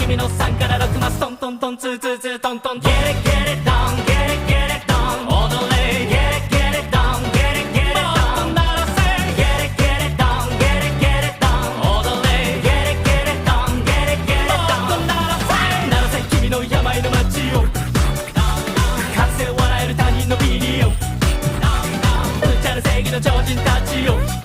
君の3から6マストントントンツーツーツートントン Get it get it down get it get it down 踊れ Get it get it down get it get it down もっと鳴らせ Get it get it down get it get it down 踊れ Get it get it down get it get it down もっと鳴らせ鳴らせ君の病の街をかつて笑える他人のビデオ無茶な正義の超人たちよ